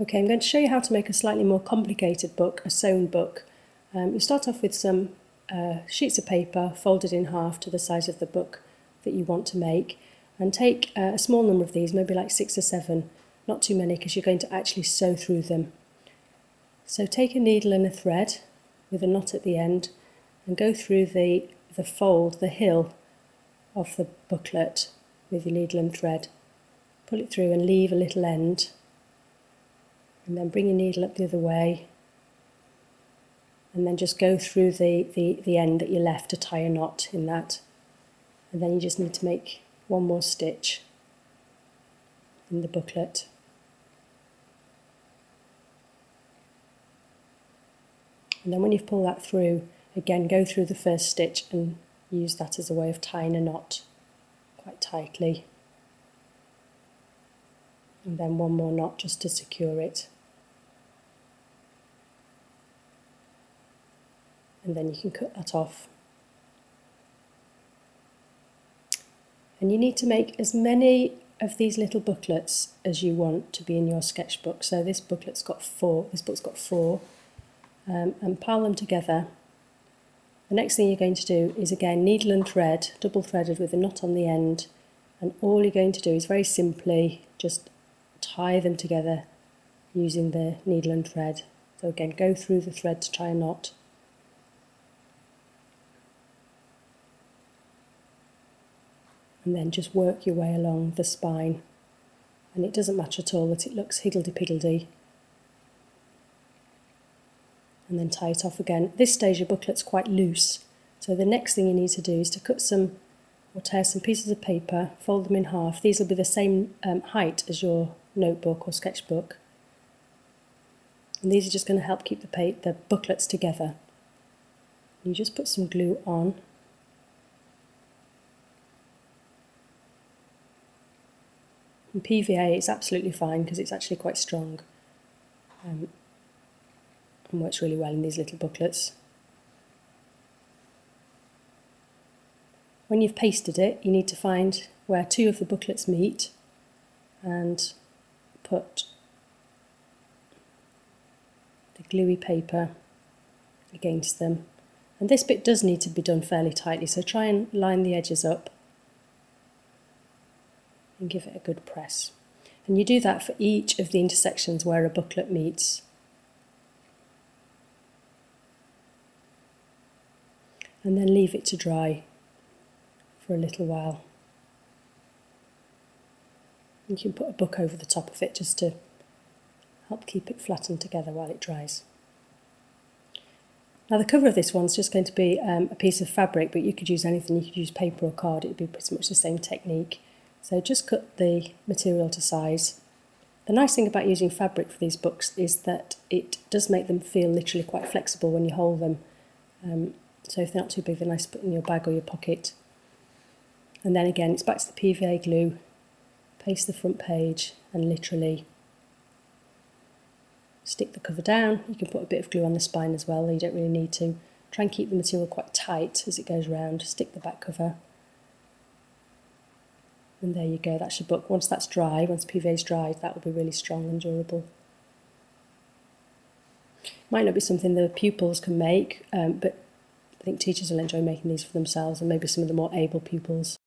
Okay, I'm going to show you how to make a slightly more complicated book, a sewn book. You start off with some sheets of paper folded in half to the size of the book that you want to make, and take a small number of these, maybe like 6 or 7, not too many because you're going to actually sew through them. So take a needle and a thread with a knot at the end and go through the fold, the hill of the booklet with your needle and thread. Pull it through and leave a little end. And then bring your needle up the other way, and then just go through the end that you left to tie a knot in that. And then you just need to make one more stitch in the booklet. And then when you've pulled that through, again go through the first stitch and use that as a way of tying a knot quite tightly. And then one more knot just to secure it. And then you can cut that off. And you need to make as many of these little booklets as you want to be in your sketchbook. So this booklet's got 4, this book's got 4, and pile them together. The next thing you're going to do is again needle and thread, double threaded with a knot on the end, and all you're going to do is very simply just tie them together using the needle and thread. So again, go through the thread to tie a knot. And then just work your way along the spine. And it doesn't matter at all that it looks higgledy-piggledy. And then tie it off again. At this stage your booklet's quite loose, so the next thing you need to do is to cut some, or tear some pieces of paper, fold them in half. These will be the same height as your notebook or sketchbook. And these are just going to help keep the booklets together. You just put some glue on. And PVA is absolutely fine because it's actually quite strong and works really well in these little booklets. When you've pasted it, you need to find where 2 of the booklets meet and put the gluey paper against them. And this bit does need to be done fairly tightly, so try and line the edges up and give it a good press. And you do that for each of the intersections where a booklet meets. And then leave it to dry for a little while. You can put a book over the top of it just to help keep it flattened together while it dries. Now the cover of this one's just going to be a piece of fabric, but you could use anything. You could use paper or card, it would be pretty much the same technique. So just cut the material to size. The nice thing about using fabric for these books is that it does make them feel literally quite flexible when you hold them. So if they're not too big, they're nice to put in your bag or your pocket. And then again, it's back to the PVA glue. Paste the front page and literally stick the cover down. You can put a bit of glue on the spine as well, you don't really need to. Try and keep the material quite tight as it goes round. Stick the back cover. And there you go, that's your book. Once that's dry, once PVA's dried, that will be really strong and durable. Might not be something the pupils can make, but I think teachers will enjoy making these for themselves, and maybe some of the more able pupils.